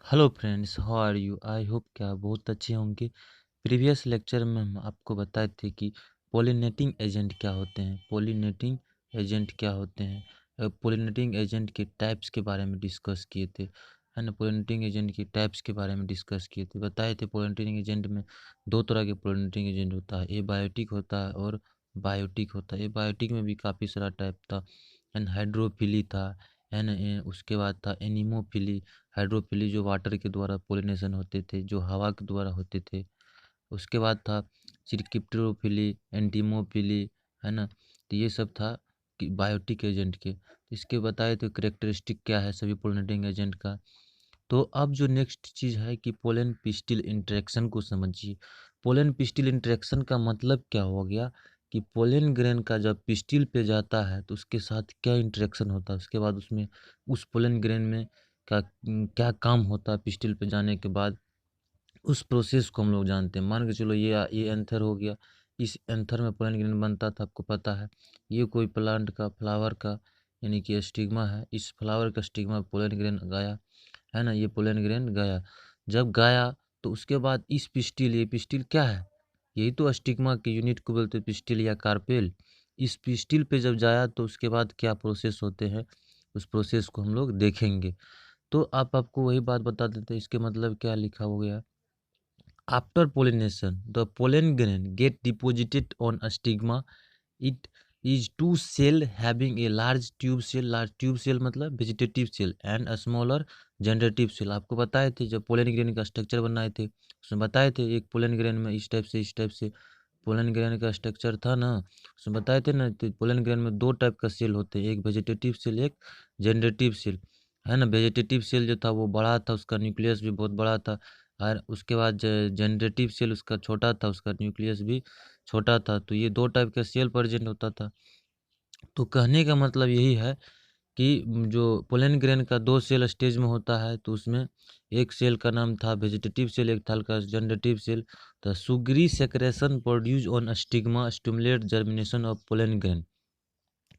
Hello friends, how are you? I hope कि आप बहुत अच्छे होंगे। प्रीवियस लेक्चर में हम आपको बताए थे कि पोलिनेटिंग एजेंट क्या होते हैं, पोलिनेटिंग एजेंट के टाइप्स के बारे में डिस्कस किए थे, है ना। पोलिनेटिंग एजेंट के टाइप्स के बारे में डिस्कस किए थे, बताए थे पोलिनेटिंग एजेंट में दो तरह के पोलिनेटिंग एजेंट होता है, एबायोटिक होता है और बायोटिक होता है। एबायोटिक में भी काफ़ी सारा टाइप था, एंड हाइड्रोफिली था, एंड उसके बाद था एनिमोफिली। हाइड्रोफिली जो वाटर के द्वारा पोलिनेशन होते थे, जो हवा के द्वारा होते थे। उसके बाद था चिरकिप्टेरोफिली, एंटीमोफिली, है ना। तो ये सब था कि बायोटिक एजेंट के। तो इसके बताए तो करेक्टरिस्टिक क्या है सभी पोलिनेटिंग एजेंट का। तो अब जो नेक्स्ट चीज़ है कि पोलन पिस्टिल इंटरेक्शन को समझिए। पोलन पिस्टिल इंटरेक्शन का मतलब क्या हो गया कि पोलन ग्रेन का जब पिस्टिल पे जाता है तो उसके साथ क्या इंटरेक्शन होता है, उसके बाद उसमें उस पोलन ग्रेन में क्या क्या काम होता है पिस्टिल पे जाने के बाद, उस प्रोसेस को हम लोग जानते हैं। मान के चलो ये एंथर हो गया, इस एंथर में पोलन ग्रेन बनता था, आपको पता है। ये कोई प्लांट का फ्लावर का यानी कि स्टिग्मा है, इस फ्लावर का स्टिग्मा पोलन ग्रेन गया, है ना। ये पोलन ग्रेन गया, जब गया तो उसके बाद इस पिस्टिल, ये पिस्टिल क्या है, यही तो स्टिग्मा के यूनिट को बोलते हैं पिस्टिल या कार्पेल। इस पिस्टिल पे जब जाया तो उसके बाद क्या प्रोसेस होते हैं, उस प्रोसेस को हम लोग देखेंगे। तो आपको वही बात बता देते हैं, इसके मतलब क्या लिखा हो गया। After pollination, the pollen grain get deposited on a stigma. It is two cell having a large tube cell, large tube cell मतलब vegetative cell, and a smaller generative cell. आपको बताए थे जब पोलन ग्रेन का structure बनाए थे, उसमें बताए थे एक पोलन ग्रेन में इस टाइप से पोलन ग्रेन का स्ट्रक्चर था ना। उसमें बताए थे ना, तो पोलन ग्रेन में दो टाइप का सेल होते हैं, एक वेजिटेटिव सेल, एक जनरेटिव सेल, है ना। वेजिटेटिव सेल जो था वो बड़ा था, उसका न्यूक्लियस भी बहुत बड़ा था, और उसके बाद जनरेटिव सेल उसका छोटा था, उसका न्यूक्लियस भी छोटा था। तो ये दो टाइप का सेल प्रेजेंट होता था। तो कहने का मतलब यही है कि जो पोलन ग्रेन का दो सेल स्टेज में होता है, तो उसमें एक सेल का नाम था वेजिटेटिव सेल, एक था का जनरेटिव सेल। तो sugary secretion produce on stigma stimulate germination of pollen grain.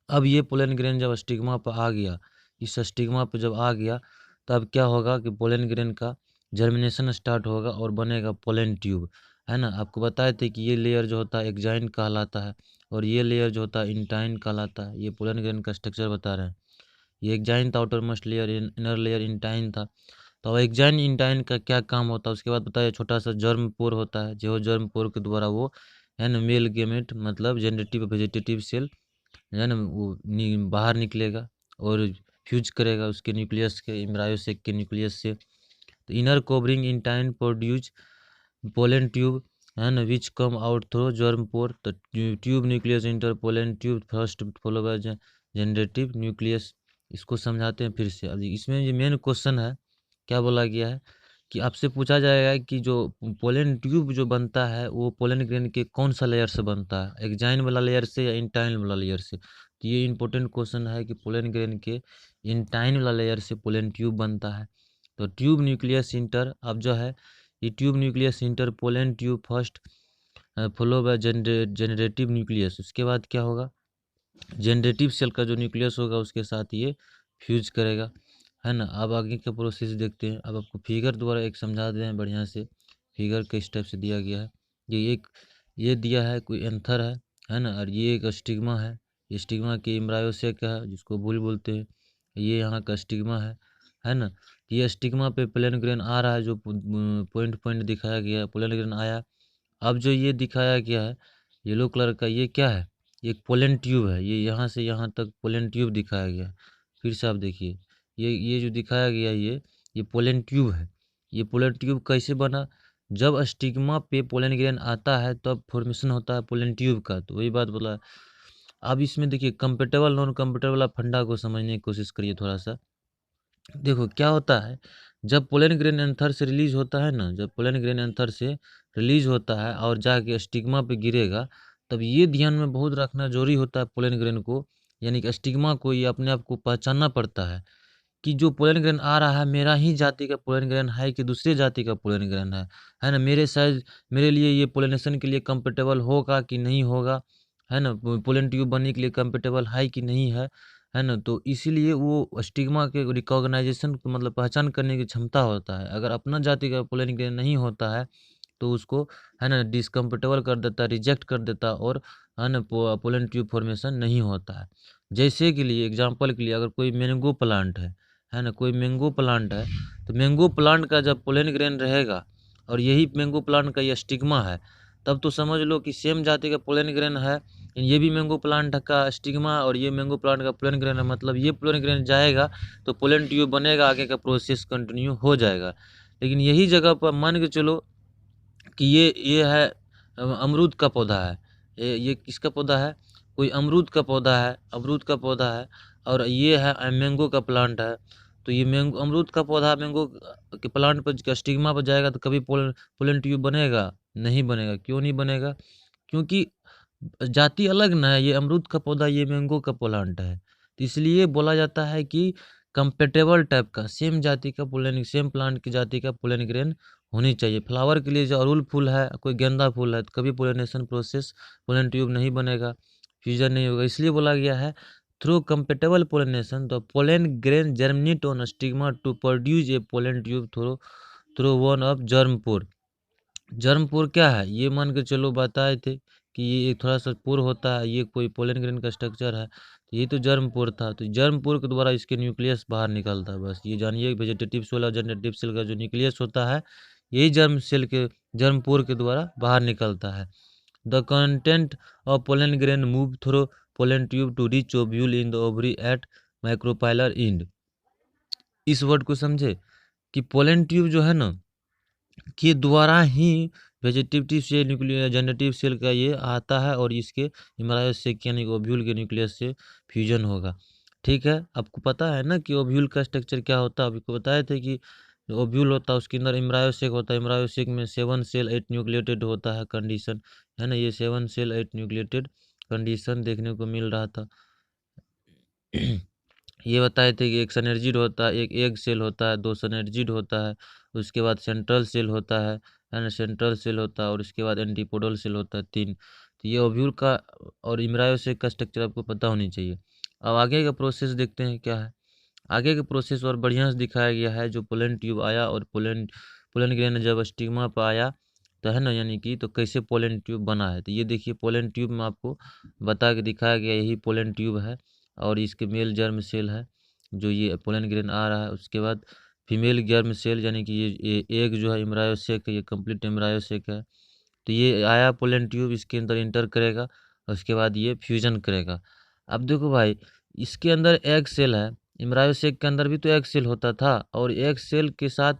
अब ये पोलन ग्रेन जब स्टिग्मा पर आ गया, इस स्टिग्मा पर जब आ गया, तब क्या होगा कि पोलन ग्रेन का जर्मिनेशन स्टार्ट होगा और बनेगा पोलन ट्यूब, है ना। आपको बताए थे कि ये लेयर जो होता है एक्जाइन कहलाता है, और ये लेयर जो होता है इंटाइन कहलाता है। ये पोलन ग्रेन का स्ट्रक्चर बता रहे हैं। ये एक्जाइन था, outer most layer, inner layer intine था। तो अब एक्जाइन इंटाइन का क्या काम होता है, उसके बाद बताइए। छोटा सा जर्म पोर होता है, जो जर्म पोर के द्वारा वो, है ना, मेल गेमेट मतलब जनरेटिव वेजिटेटिव सेल, है ना, वो बाहर निकलेगा और फ्यूज करेगा उसके न्यूक्लियस के, एम्ब्रायोसेक के न्यूक्लियस से। तो inner covering intine produce pollen tube, है ना, विच कम आउट थ्रू जर्म पोर। तो tube nucleus inter pollen tube first follow by generative nucleus. इसको समझाते हैं फिर से। अब इसमें ये मेन क्वेश्चन है, क्या बोला गया है कि आपसे पूछा जाएगा कि जो पोलन ट्यूब जो बनता है वो पोलन ग्रेन के कौन सा लेयर से बनता है, एक्जाइन वाला लेयर से या इंटाइन वाला लेयर से। तो ये इंपॉर्टेंट क्वेश्चन है कि पोलन ग्रेन के इंटाइन वाला लेयर से पोलन ट्यूब बनता है। तो ट्यूब न्यूक्लियस इंटर, अब जो है ये tube nucleus inter pollen tube first follow by generative nucleus. उसके बाद क्या होगा, जनरेटिव सेल का जो न्यूक्लियस होगा उसके साथ ये फ्यूज करेगा, है ना। अब आगे का प्रोसेस देखते हैं। अब आपको फिगर द्वारा एक समझा दें बढ़िया से। फिगर किस टाइप से दिया गया है, ये दिया है कोई एंथर है ना, और ये एक स्टिग्मा है। ये स्टिग्मा की एम्ब्रायोसेक है जिसको बुल बोलते हैं, ये यहाँ का स्टिग्मा है ना। ये स्टिग्मा पे पोलन ग्रेन आ रहा है, जो पॉइंट पॉइंट दिखाया गया है, पोलन ग्रेन आया। अब जो ये दिखाया गया है येलो कलर का, ये क्या है, एक पोलन ट्यूब है। ये यहाँ से यहाँ तक पोलन ट्यूब दिखाया गया है। फिर से आप देखिए, ये जो दिखाया गया है ये पोलन ट्यूब है। ये पोलन ट्यूब कैसे बना, जब स्टिग्मा पे पोलन ग्रेन आता है तब फॉर्मेशन होता है पोलन ट्यूब का। तो वही बात बोला। अब इसमें देखिए कंपेटेबल नॉन कंपेटेबल वाला फंडा को समझने की कोशिश करिए थोड़ा सा। देखो क्या होता है, जब पोलन ग्रेन एंथर से रिलीज होता है ना, जब पोलन ग्रेन एंथर से रिलीज होता है और जाके स्टिग्मा पे गिरेगा, तब ये ध्यान में बहुत रखना जरूरी होता है पोलन ग्रेन को, यानी कि स्टिग्मा को ये अपने आप को पहचानना पड़ता है कि जो पोलन ग्रेन आ रहा है मेरा ही जाति का पोलन ग्रेन है कि दूसरे जाति का पोलन ग्रेन है ना। मेरे साइज, मेरे लिए ये पोलिनेशन के लिए कंपेटेबल होगा कि नहीं होगा, है ना। पोलन ट्यूब बनने के लिए कंपेटेबल है कि नहीं है, है ना। तो इसीलिए वो स्टिग्मा के रिकॉग्नाइजेशन मतलब पहचान करने की क्षमता होता है। अगर अपना जाति का पोलन ग्रेन नहीं होता है तो उसको, है ना, डिसकम्फर्टेबल कर देता है, रिजेक्ट कर देता है, और है ना पोलन ट्यूब फॉर्मेशन नहीं होता है। जैसे के लिए एग्जांपल के लिए अगर कोई मैंगो प्लांट है ना, कोई मैंगो प्लांट है, तो मैंगो प्लांट का जब पोलन ग्रेन रहेगा और यही मैंगो प्लांट का ये स्टिग्मा है, तब तो समझ लो कि सेम जाति का पोलन ग्रेन है, ये भी मैंगो प्लांट का स्टिग्मा और ये मैंगो प्लांट का पोलन ग्रेन है, मतलब ये पोलन ग्रेन जाएगा तो पोलन ट्यूब बनेगा, आगे का प्रोसेस कंटिन्यू हो जाएगा। लेकिन यही जगह पर मान के चलो कि ये है अमरूद का पौधा है, ये किसका पौधा है, कोई अमरूद का पौधा है, अमरूद का पौधा है, और ये है मैंगो का प्लांट है। तो ये मैंगो अमरूद का पौधा मैंगो के प्लांट पर स्टिग्मा पर जाएगा तो कभी पोलन ट्यूब बनेगा? नहीं बनेगा। क्यों नहीं बनेगा? क्योंकि जाति अलग ना है, ये अमरूद का पौधा, ये मैंगो का प्लांट है। तो इसलिए बोला जाता है कि कंपेटेबल टाइप का सेम जाति का पोलन, सेम प्लांट की जाति का पोलन ग्रेन होनी चाहिए। फ्लावर के लिए जो अड़हुल फूल है, कोई गेंदा फूल है, तो कभी पोलिनेशन प्रोसेस पोलन ट्यूब नहीं बनेगा, फ्यूजन नहीं होगा। इसलिए बोला गया है through compatible pollination the pollen grain germinate on stigma to produce a pollen tube through through one of germ pore. Germ pore क्या है ये मान के चलो बताए थे कि ये एक थोड़ा सा पोर होता है, ये कोई पोलन ग्रेन का स्ट्रक्चर है, तो ये तो जर्मपोर था। तो जर्मपोर के द्वारा इसके न्यूक्लियस बाहर निकलता है। बस ये जानिए वेजिटेटिव सेल और जनरेटिव सेल का जो न्यूक्लियस होता है यही जर्मपोर के द्वारा बाहर निकलता है। The content of pollen grain move through pollen tube to reach ovule in the ovary at micropylar end. इस वर्ड को समझे कि पोलन ट्यूब जो है ना के द्वारा ही vegetative cell nucleus generative cell का ये आता है और इसके इम्ब्रायोस से यानी ओव्यूल के न्यूक्लियस से फ्यूजन होगा। ठीक है, आपको पता है ना कि ओव्यूल का स्ट्रक्चर क्या होता है, आपको बताए थे कि ओव्यूल होता है उसके अंदर इम्ब्रायोसेक होता है, इम्ब्रायोसेक में 7 सेल 8 न्यूक्लिएटेड होता है कंडीशन, है ना। ये 7 सेल 8 न्यूक्लिएटेड कंडीशन देखने को मिल रहा था। ये बताए थे कि एक सिनर्जिड होता है, एक एग सेल होता है, 2 सिनर्जिड होता है, उसके बाद सेंट्रल सेल होता है ना, सेंट्रल सेल होता है, और उसके बाद एंटीपोडल सेल होता है 3। तो ये ओव्यूल का और इम्ब्रायोसेक का स्ट्रक्चर आपको पता होनी चाहिए। अब आगे का प्रोसेस देखते हैं क्या है। आगे का प्रोसेस और बढ़िया से दिखाया गया है। जो पोलन ट्यूब आया और पोलन पोलन ग्रेन जब स्टिग्मा पर आया तो है ना, यानी कि तो कैसे पोलन ट्यूब बना है, तो ये देखिए पोलन ट्यूब में आपको बता के दिखाया गया यही पोलन ट्यूब है, और इसके मेल जर्म सेल है जो ये पोलन ग्रेन आ रहा है। उसके बाद फीमेल जर्म सेल यानी कि ये एग जो है एम्ब्रायोसेक है, ये कंप्लीट एम्ब्रायोसेक है। तो ये आया पोलन ट्यूब, इसके अंदर इंटर करेगा और उसके बाद ये फ्यूजन करेगा। अब देखो भाई, इसके अंदर एग सेल है, एम्ब्रायोसेक के अंदर भी तो एग सेल होता था, और एग सेल के साथ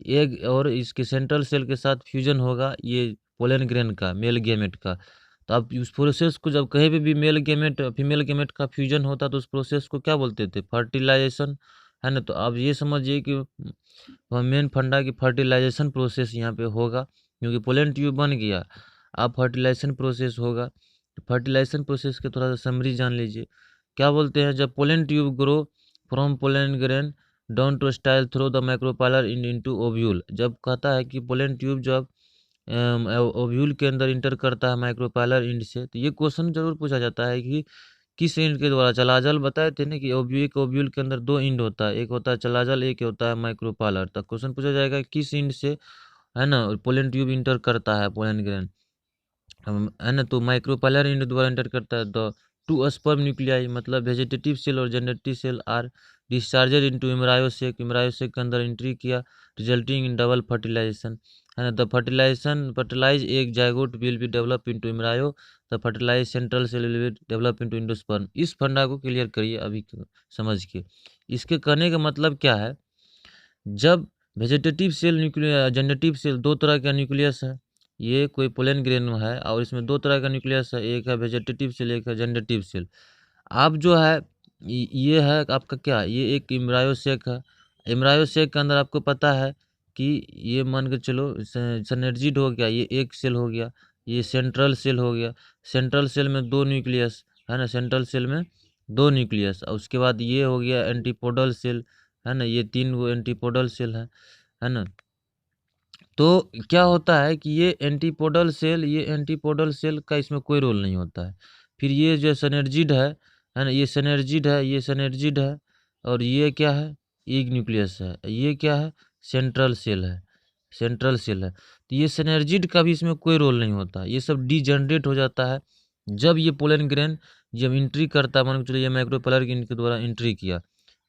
एग और इसके सेंट्रल सेल के साथ फ्यूजन होगा ये पोलन ग्रेन का, मेल गेमेट का। तो अब उस प्रोसेस को जब कहीं पे भी मेल गेमेट फीमेल गेमेट का फ्यूजन होता तो उस प्रोसेस को क्या बोलते थे, फर्टिलाइजेशन, है ना। तो अब ये समझिए कि मेन फंडा की फर्टिलाइजेशन प्रोसेस यहाँ पे होगा, क्योंकि पोलन ट्यूब बन गया, अब फर्टिलाइजेशन प्रोसेस होगा। फर्टिलाइजेशन प्रोसेस के थोड़ा सा समरी जान लीजिए। क्या बोलते हैं, जब pollen tube grow from pollen grain down to style through the micropylar into ovule. जब कहता है कि पोलन ट्यूब जब ओव्यूल के अंदर इंटर करता है माइक्रोपाइलर इंड से, तो ये क्वेश्चन जरूर पूछा जाता है कि किस इंड के द्वारा। चलाजल बताए थे ना कि ओव्यूल के अंदर 2 इंड होता है, एक होता है चलाजल, एक होता है माइक्रोपाइलर। तब क्वेश्चन पूछा जाएगा किस इंड से, है ना, पोलन ट्यूब इंटर करता है पोलन ग्रेन, है ना। तो माइक्रोपाइलर इंड द्वारा इंटर करता है। द 2 स्पर्म न्यूक्लियाई मतलब वेजिटेटिव सेल और जनरेटिव सेल आर डिस्चार्जेड इनटू एम्ब्रायोसेक, एम्ब्रायोसेक के अंदर एंट्री किया, रिजल्टिंग इन डबल फर्टिलाइजेशन, है ना। The fertilize egg zygote will be develop into embryo, the fertilize central cell will be develop into endosperm. इस फंडा को क्लियर करिए अभी समझ के। इसके कहने का मतलब क्या है, जब vegetative cell nucleus generative cell, 2 तरह का न्यूक्लियस है, ये कोई पोलन ग्रेन है और इसमें 2 तरह का न्यूक्लियस है, एक है वेजिटेटिव सेल, एक है जनरेटिव सेल। आप जो है ये है आपका क्या, ये एक एम्ब्रायोसेक है। एम्ब्रायोसेक के अंदर आपको पता है कि ये मान के चलो सिनर्जिड हो गया, ये एक सेल हो गया, ये सेंट्रल सेल हो गया। सेंट्रल सेल में 2 न्यूक्लियस, है ना, सेंट्रल सेल में 2 न्यूक्लियस, और उसके बाद ये हो गया एंटीपोडल सेल, है ना, ये 3 गो एंटीपोडल सेल है ना। तो क्या होता है कि ये एंटीपोडल सेल का इसमें कोई रोल नहीं होता है। फिर ये जो सिनर्जिड है, है ना, ये सिनर्जिड है, ये सिनर्जिड है, और ये क्या है, एक न्यूक्लियस है, ये क्या है, सेंट्रल सेल है, सेंट्रल सेल है। तो ये सिनर्जिड का भी इसमें कोई रोल नहीं होता, ये सब डिजनरेट हो जाता है जब ये पोलन ग्रेन जब एंट्री करता है, मान के चलिए ये माइक्रोप्लार के द्वारा एंट्री किया,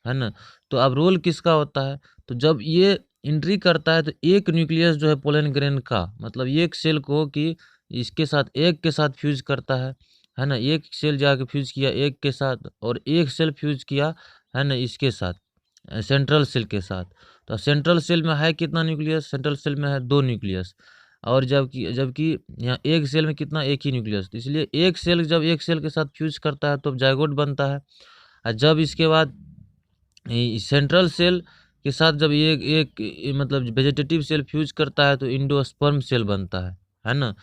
है ना। तो अब रोल किसका होता है, तो जब ये एंट्री करता है तो एक न्यूक्लियस जो है पोलन ग्रेन का, मतलब एक सेल को कि इसके साथ एक के साथ फ्यूज करता है ना, एक सेल जाके फ्यूज किया एक के साथ, और एक सेल फ्यूज किया, है ना, इसके साथ, सेंट्रल सेल के साथ। तो सेंट्रल सेल में है कितना न्यूक्लियस, सेंट्रल सेल में है 2 न्यूक्लियस, और जबकि जबकि यहाँ एक सेल में कितना, एक ही न्यूक्लियस। तो इसलिए एक सेल जब एक सेल के साथ फ्यूज करता है तो जाइगोट बनता है, और जब इसके बाद सेंट्रल सेल के साथ जब ये एक मतलब वेजिटेटिव सेल फ्यूज करता है तो इंडोस्पर्म सेल बनता है ना।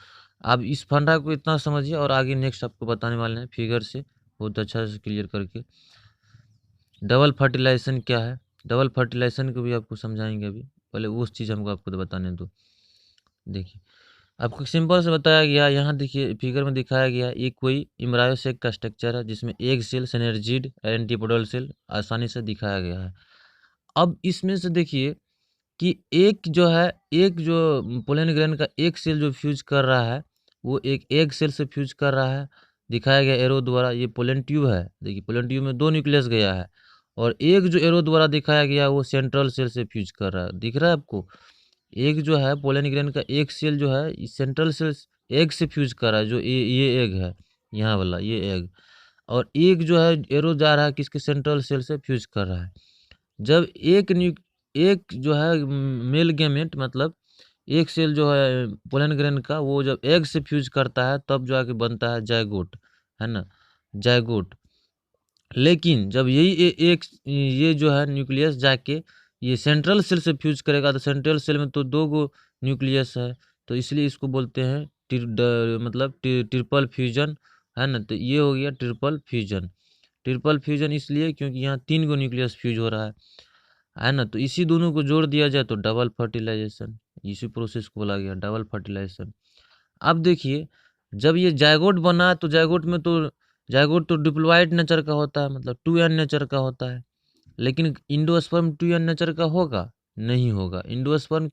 आप इस फंडा को इतना समझिए, और आगे नेक्स्ट आपको बताने वाले हैं फिगर से बहुत अच्छा से क्लियर करके। डबल फर्टिलाइजेशन क्या है, डबल फर्टिलाइजेशन को भी आपको समझाएंगे, अभी पहले उस चीज़ हमको आपको बताने दो। देखिए आपको सिंपल से बताया गया, यहाँ देखिए फिगर में दिखाया गया, ये कोई इम्ब्रायोसेक का स्ट्रक्चर है जिसमें एक सेल, सिनर्जिड, एंटीपोडल सेल आसानी से दिखाया गया है। अब इसमें से देखिए कि एक जो है, एक जो पोलन ग्रेन का एक सेल जो फ्यूज कर रहा है वो एक एग सेल से फ्यूज कर रहा है, दिखाया गया एरो द्वारा। ये पोलन ट्यूब है, देखिए पोलन ट्यूब में 2 न्यूक्लियस गया है, और एक जो एरो द्वारा दिखाया गया वो सेंट्रल सेल से फ्यूज कर रहा है, दिख रहा है आपको। एक जो है पोलन ग्रेन का एक सेल जो है सेंट्रल सेल एग से फ्यूज कर रहा है, जो ये एग है, यहाँ वाला ये एग, और एक जो है एरो जा रहा है किसके, सेंट्रल सेल से फ्यूज कर रहा है। जब एक जो है मेल गैमेट, मतलब एक सेल जो है पोलन ग्रेन का, वो जब एग से फ्यूज करता है तब जो आके बनता है जायगोट, है ना, जायगोट। लेकिन जब यही एक ये जो है न्यूक्लियस जाके ये सेंट्रल सेल से फ्यूज करेगा, तो सेंट्रल सेल में तो 2 गो न्यूक्लियस है, तो इसलिए इसको बोलते हैं मतलब ट्रिपल फ्यूजन, है ना। तो ये हो गया ट्रिपल फ्यूजन। ट्रिपल फ्यूजन इसलिए क्योंकि यहाँ 3 गो न्यूक्लियस फ्यूज हो रहा है ना। तो इसी दोनों को जोड़ दिया जाए तो डबल फर्टिलाइजेशन, इसी प्रोसेस को बोला गया डबल फर्टिलाइजेशन। अब देखिए जब ये जायगोट बना तो जायगोट तो डिप्लॉयड नेचर का होता है, मतलब 2n नेचर का होता है। लेकिन इंडोस्पर्म 2n नेचर का होगा, नहीं होगा। इंडोस्पर्म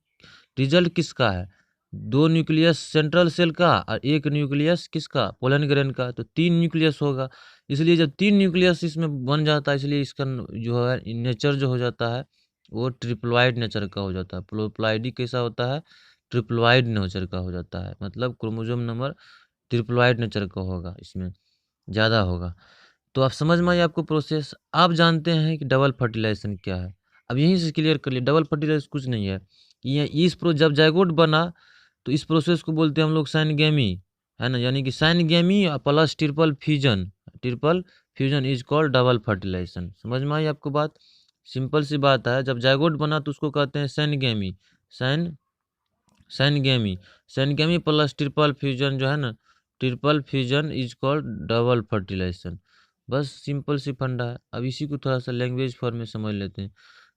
रिजल्ट किसका है, 2 न्यूक्लियस सेंट्रल सेल का और 1 न्यूक्लियस किसका, पोलन ग्रेन का, तो 3 न्यूक्लियस होगा। इसलिए जब 3 न्यूक्लियस इसमें बन जाता है, इसलिए इसका जो है नेचर जो हो जाता है वो ट्रिप्लॉइड नेचर का हो जाता है। प्लोप्लॉइडी कैसा होता है, ट्रिप्लॉइड नेचर का हो जाता है, मतलब क्रोमोसोम नंबर ट्रिप्लॉइड नेचर का होगा, इसमें ज़्यादा होगा। तो आप समझ में आई आपको प्रोसेस। आप जानते हैं कि डबल फर्टिलाइजेशन क्या है, अब यहीं से क्लियर कर लिए। डबल फर्टिलाइजेशन कुछ नहीं है, ये जब जायगोट बना तो इस प्रोसेस को बोलते हैं हम लोग साइनगेमी, है ना, यानी कि syngamy plus triple fusion is called double fertilization. समझ में आई आपको बात, सिंपल सी बात है। जब जायगोट बना तो उसको कहते हैं syngamy, syngamy syngamy plus triple fusion जो है ना, triple fusion is called double fertilization. बस सिंपल सी फंडा है। अब इसी को थोड़ा सा लैंग्वेज फॉर्म में समझ लेते हैं।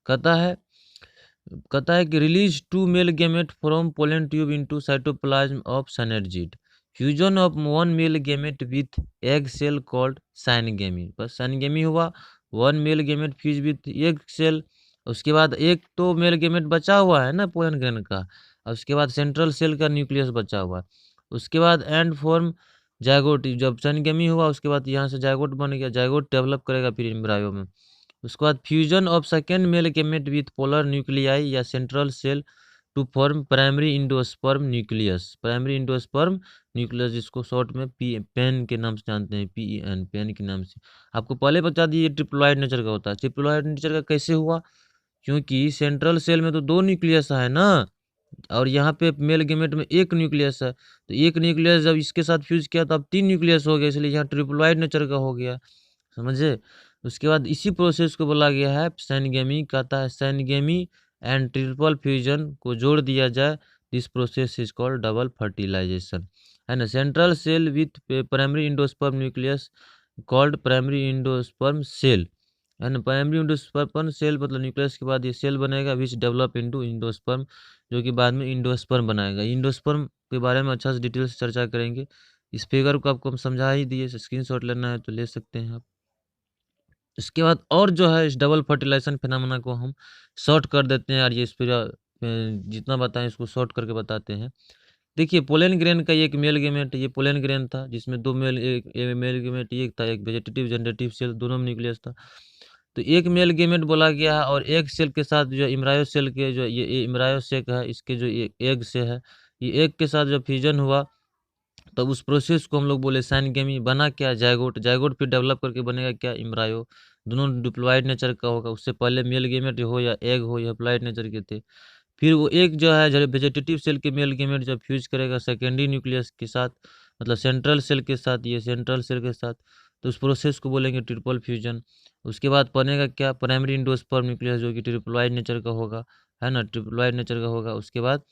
कहता है कि release 2 male gamete from pollen tube into cytoplasm of synergid, fusion of 1 male gamete with egg cell called syngamy. बस साइनगेमी हुआ, 1 male gamete fuse with egg cell, उसके बाद एक तो मेल गैमेट बचा हुआ है ना पोलन ग्रेन का, और उसके बाद सेंट्रल सेल का न्यूक्लियस बचा हुआ, उसके बाद एंड फॉर्म जायगोट। जब साइनगेमी हुआ उसके बाद यहाँ से जायगोट बन गया, जायगोट डेवलप करेगा फिर एम्ब्रायो में। उसके बाद fusion of second male gamete with polar nuclei या central cell to form primary endosperm nucleus. Primary endosperm nucleus जिसको शॉर्ट में पेन के नाम से जानते हैं, PEN, पेन के नाम से। आपको पहले बता दिए ये ट्रिप्लॉइड नेचर का होता है। ट्रिप्लॉइड नेचर का कैसे हुआ, क्योंकि सेंट्रल सेल में तो 2 न्यूक्लियस है ना, और यहाँ पे मेल गैमेट में 1 न्यूक्लियस है, तो 1 न्यूक्लियस जब इसके साथ फ्यूज किया तो अब 3 न्यूक्लियस हो गया, इसलिए यहाँ ट्रिप्लॉइड नेचर का हो गया, समझे। उसके बाद इसी प्रोसेस को बोला गया है साइनगेमी। कहता है साइनगेमी एंड ट्रिपल फ्यूजन को जोड़ दिया जाए, this process is called double fertilization, है ना। Central cell with primary endosperm nucleus called primary endosperm cell, है ना। प्राइमरी इंडोस्पर्म सेल मतलब न्यूक्लियस के बाद ये सेल बनेगा विच डेवलप इनटू इंडोस्पर्म, जो कि बाद में इंडोस्पर्म बनाएगा। इंडोस्पर्म के बारे में अच्छा से डिटेल से चर्चा करेंगे। इस फिगर को आपको हम समझा ही दिए, स्क्रीनशॉट लेना है तो ले सकते हैं आप। इसके बाद और जो है इस डबल फर्टिलाइजेशन फिनोमेना को हम शॉर्ट कर देते हैं यार, ये इस पर जितना बताएं इसको शॉर्ट करके बताते हैं। देखिए पोलन ग्रेन का एक मेल गेमेट, ये पोलन ग्रेन था जिसमें दो मेल, एक मेल गेमेट एक था, एक वेजिटेटिव जनरेटिव सेल दोनों में न्यूक्लियस था। तो एक मेल गेमेट बोला गया है और एक सेल के साथ जो इम्ब्रायो सेल के जो ये इम्ब्रायो सेक है, इसके जो एग से है, ये एग के साथ जब फ्यूजन हुआ तब उस प्रोसेस को हम लोग बोले साइनगेमी। बना क्या? जायगोट। जायगोट फिर डेवलप करके बनेगा क्या? इम्ब्रायो। दोनों डिप्लॉयड नेचर का होगा, उससे पहले मेल गेमेट हो या एग हो या अप्लाइड नेचर के थे। फिर वो एक जो है वेजिटेटिव सेल के मेल गेमेट जब फ्यूज करेगा सेकेंडरी न्यूक्लियस के साथ, मतलब सेंट्रल सेल के साथ, ये सेंट्रल सेल के साथ, तो उस प्रोसेस को बोलेंगे ट्रिपल फ्यूजन। उसके बाद बनेगा क्या? प्राइमरी इंडोस्पर्म न्यूक्लियस जो कि ट्रिप्लॉइड नेचर का होगा, है ना, ट्रिप्लॉइड नेचर का होगा। उसके बाद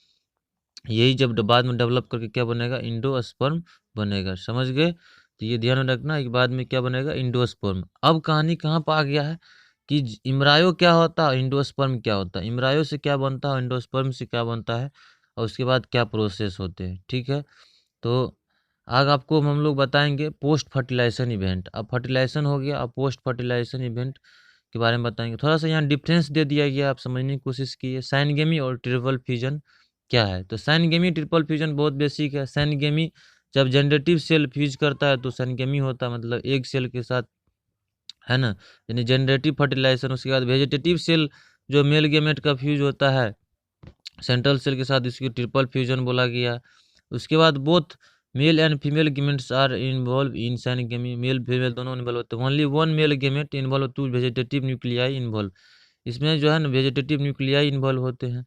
यही जब बाद में डेवलप करके क्या बनेगा? इंडोस्पर्म बनेगा। समझ गए? तो ये ध्यान में रखना कि बाद में क्या बनेगा? इंडोस्पर्म। अब कहानी कहाँ पर आ गया है कि इम्ब्रायो क्या होता है, इंडोस्पर्म क्या होता है, इम्ब्रायो से क्या बनता है, इंडोस्पर्म से क्या बनता है, और उसके बाद क्या प्रोसेस होते हैं। ठीक है, तो आगे आपको हम लोग बताएंगे पोस्ट फर्टिलाइजेशन इवेंट। अब फर्टिलाइजेशन हो गया, अब पोस्ट फर्टिलाइजेशन इवेंट के बारे में बताएंगे। थोड़ा सा यहाँ डिफरेंस दे दिया गया, आप समझने की कोशिश कीजिए। साइनगेमी और ट्रिपल फ्यूजन क्या है? तो साइनगेमी ट्रिपल फ्यूजन बहुत बेसिक है। साइनगेमी जब जनरेटिव सेल फ्यूज करता है तो साइनगेमी होता है, मतलब एक सेल के साथ, है ना, यानी जनरेटिव फर्टिलाइजेशन। उसके बाद वेजिटेटिव सेल जो मेल गेमेट का फ्यूज होता है सेंट्रल सेल के साथ, इसकी ट्रिपल फ्यूजन बोला गया। उसके बाद both male and female gametes are involve in syngamy. Male female दोनों इन्वॉल्व होते हैं। Only one male gamete involve, two vegetative nuclei involve. इसमें जो है ना वेजिटेटिव न्यूक्लियाई इन्वॉल्व होते हैं।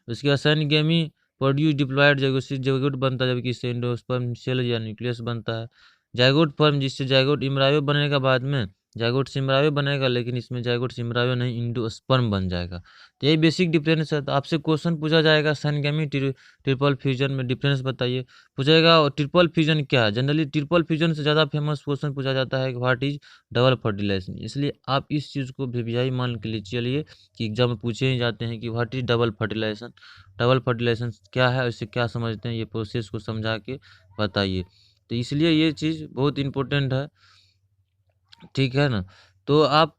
उसके बाद साइनगेमी प्रोड्यूस डिप्लॉयड जाइगोट बनता है, जबकि इससे एंडोस्पर्म सेल या न्यूक्लियस बनता है। जाइगोट फॉर्म, जिससे जाइगोट इम्ब्रायो बनेगा बाद में, जाइगोट सिम्ब्रायो बनेगा, लेकिन इसमें जाइगोट सिम्ब्रायो नहीं, इंडोस्पर्म बन जाएगा। तो यही बेसिक डिफरेंस है। तो आपसे क्वेश्चन पूछा जाएगा साइनगेमी ट्रिपल फ्यूजन में डिफरेंस बताइए, पूछेगा। और ट्रिपल फ्यूजन क्या है? जनरली ट्रिपल फ्यूजन से ज़्यादा फेमस क्वेश्चन पूछा जाता है कि व्हाट इज डबल फर्टिलाइजेशन। इसलिए आप इस चीज़ को भी मान के लिए चलिए कि एग्जाम में पूछे ही जाते हैं कि what is double fertilization. Double fertilization क्या है, उससे क्या समझते हैं, ये प्रोसेस को समझा के बताइए। तो इसलिए ये चीज़ बहुत इम्पोर्टेंट है। ठीक है ना, तो आप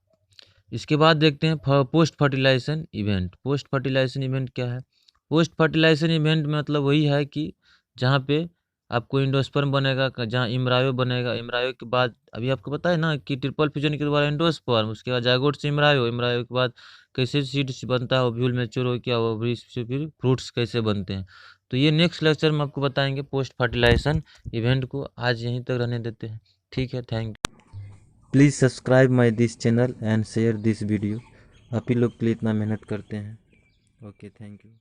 इसके बाद देखते हैं post fertilization event. Post fertilization event क्या है? पोस्ट फर्टिलाइजेशन इवेंट मतलब वही है कि जहाँ पे आपको इंडोस्पर्म बनेगा, जहाँ इम्ब्रायो बनेगा। इम्ब्रायो के बाद अभी आपको पता है ना कि ट्रिपल फ्यूजन के द्वारा इंडोस्पर्म, उसके बाद जाइगोट से इम्ब्रायो, इम्ब्रायो के बाद कैसे सीड्स बनता है, ओव्यूल मैच्योर हो क्या, ओवरी से फिर फ्रूट्स कैसे बनते हैं। तो ये नेक्स्ट लेक्चर में आपको बताएंगे पोस्ट फर्टिलाइजेशन इवेंट को। आज यहीं तक रहने देते हैं। ठीक है, thank you. Please subscribe my this channel and share this video. आप ही लोग के लिए इतना मेहनत करते हैं। Okay, thank you.